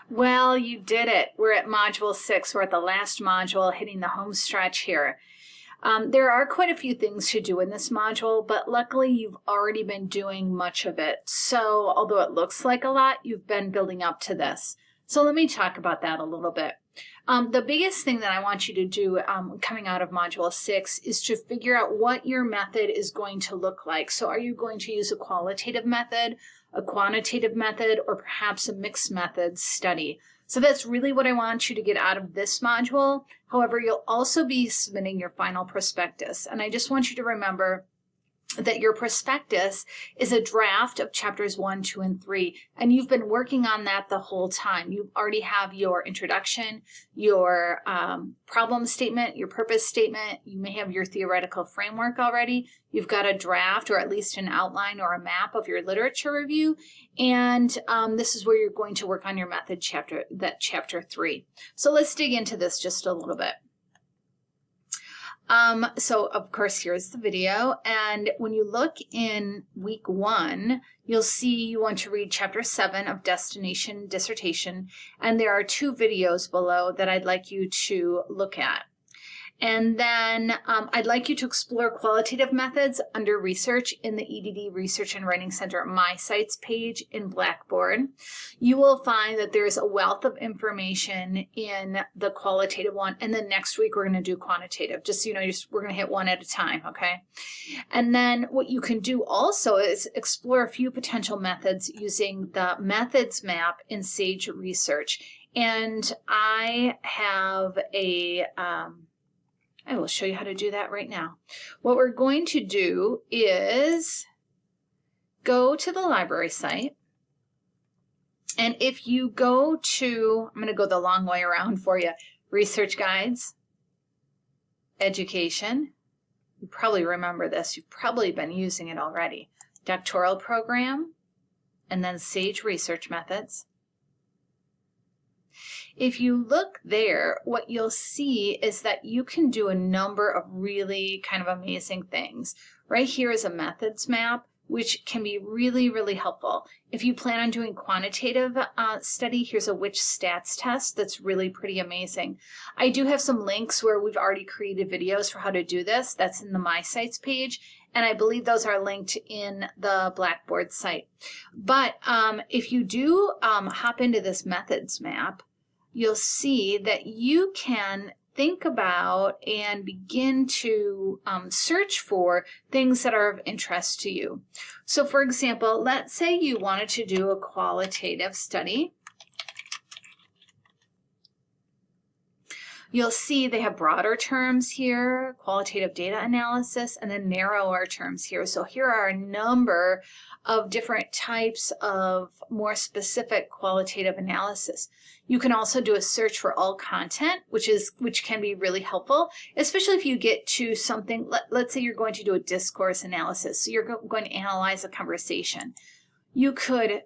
Well, you did it. We're at Module 6. We're at the last module, hitting the home stretch here. There are quite a few things to do in this module, but luckily you've already been doing much of it. So although it looks like a lot, you've been building up to this. So let me talk about that a little bit. The biggest thing that I want you to do coming out of Module 6 is to figure out what your method is going to look like. So are you going to use a qualitative method, a quantitative method, or perhaps a mixed methods study? So that's really what I want you to get out of this module. However, you'll also be submitting your final prospectus. And I just want you to remember that your prospectus is a draft of chapters 1, 2, and 3, and you've been working on that the whole time. You already have your introduction, your problem statement, your purpose statement. You may have your theoretical framework already. You've got a draft or at least an outline or a map of your literature review, and this is where you're going to work on your method chapter, that chapter 3. So let's dig into this just a little bit. So of course, here's the video. And when you look in week 1, you'll see you want to read chapter 7 of Destination Dissertation. And there are 2 videos below that I'd like you to look at. And then I'd like you to explore qualitative methods under research in the EDD Research and Writing Center My Sites page in Blackboard. You will find that there's a wealth of information in the qualitative one. And then next week, we're going to do quantitative. Just so you know, we're going to hit one at a time, okay? And then what you can do also is explore a few potential methods using the methods map in Sage Research. And I have a... I will show you how to do that right now. What we're going to do is go to the library site. And if you go to, I'm going to go the long way around for you, Research Guides, Education. You probably remember this. You've probably been using it already. Doctoral Program, and then Sage Research Methods. If you look there, what you'll see is that you can do a number of really kind of amazing things. Right here is a methods map, which can be really, really helpful. If you plan on doing quantitative study, here's a Which Stats test that's really pretty amazing. I do have some links where we've already created videos for how to do this. That's in the My Sites page, and I believe those are linked in the Blackboard site. But if you do hop into this methods map, you'll see that you can think about and begin to search for things that are of interest to you. So for example, let's say you wanted to do a qualitative study. You'll see they have broader terms here, qualitative data analysis, and then narrower terms here. So here are a number of different types of more specific qualitative analysis. You can also do a search for all content, which can be really helpful, especially if you get to something, let's say you're going to do a discourse analysis. So you're going to analyze a conversation. You could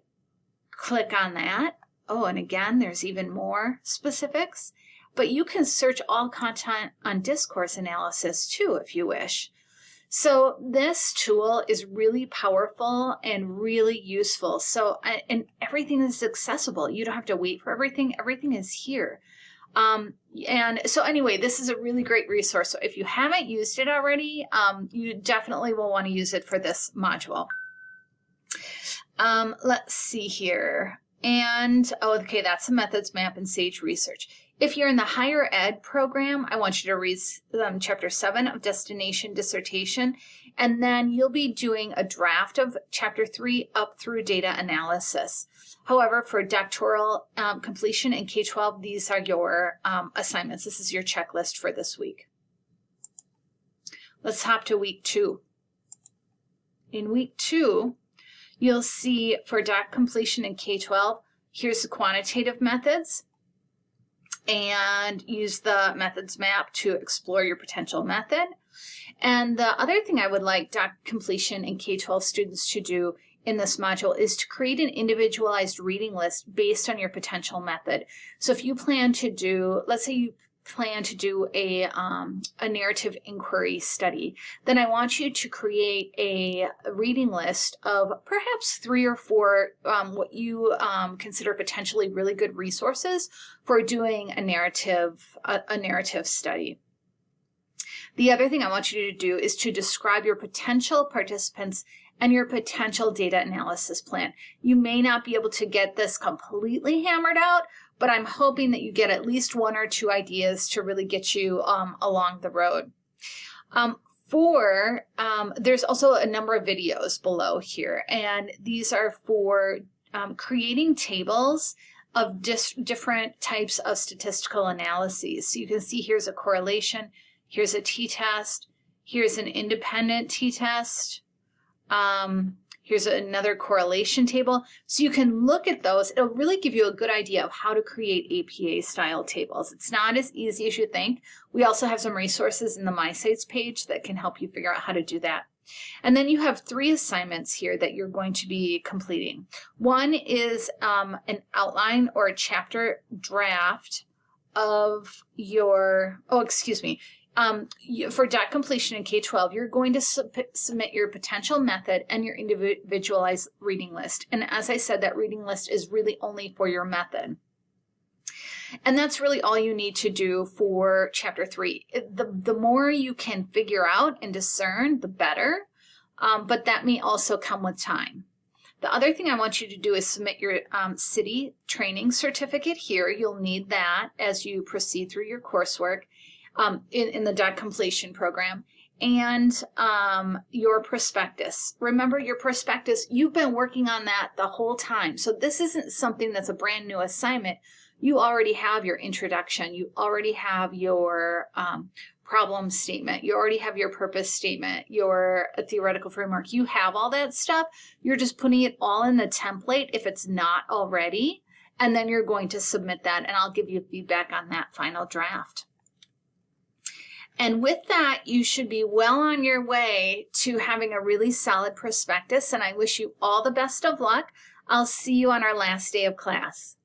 click on that. Oh, and again, there's even more specifics. But you can search all content on discourse analysis too, if you wish. So this tool is really powerful and really useful. So, and everything is accessible. You don't have to wait for everything. Everything is here. And so anyway, this is a really great resource. So if you haven't used it already, you definitely will want to use it for this module. Let's see here. And, oh, okay, that's a methods map in Sage Research. If you're in the higher ed program, I want you to read chapter 7 of Destination Dissertation, and then you'll be doing a draft of chapter 3 up through data analysis. However, for doctoral completion in K-12, these are your assignments. This is your checklist for this week. Let's hop to week 2. In week 2, you'll see for doc completion in K-12, here's the quantitative methods. And use the methods map to explore your potential method. And the other thing I would like doc completion and K-12 students to do in this module is to create an individualized reading list based on your potential method. So if you plan to do, let's say you plan to do a narrative inquiry study, then I want you to create a reading list of perhaps 3 or 4 what you consider potentially really good resources for doing a narrative study. The other thing I want you to do is to describe your potential participants and your potential data analysis plan. You may not be able to get this completely hammered out, but I'm hoping that you get at least 1 or 2 ideas to really get you along the road. There's also a number of videos below here, and these are for creating tables of different types of statistical analyses. So you can see here's a correlation, here's a t-test, here's an independent t-test, here's another correlation table. So you can look at those. It'll really give you a good idea of how to create APA style tables. It's not as easy as you think. We also have some resources in the My Sites page that can help you figure out how to do that. And then you have 3 assignments here that you're going to be completing. One is an outline or a chapter draft of your, for dot completion in K-12, you're going to submit your potential method and your individualized reading list. And as I said, that reading list is really only for your method. And that's really all you need to do for Chapter 3. The more you can figure out and discern, the better, but that may also come with time. The other thing I want you to do is submit your city training certificate here. You'll need that as you proceed through your coursework. In the dot completion program, and your prospectus. Remember, your prospectus, you've been working on that the whole time. So this isn't something that's a brand new assignment. You already have your introduction. You already have your problem statement. You already have your purpose statement, your theoretical framework. You have all that stuff. You're just putting it all in the template if it's not already, and then you're going to submit that, and I'll give you feedback on that final draft. And with that, you should be well on your way to having a really solid prospectus, and I wish you all the best of luck. I'll see you on our last day of class.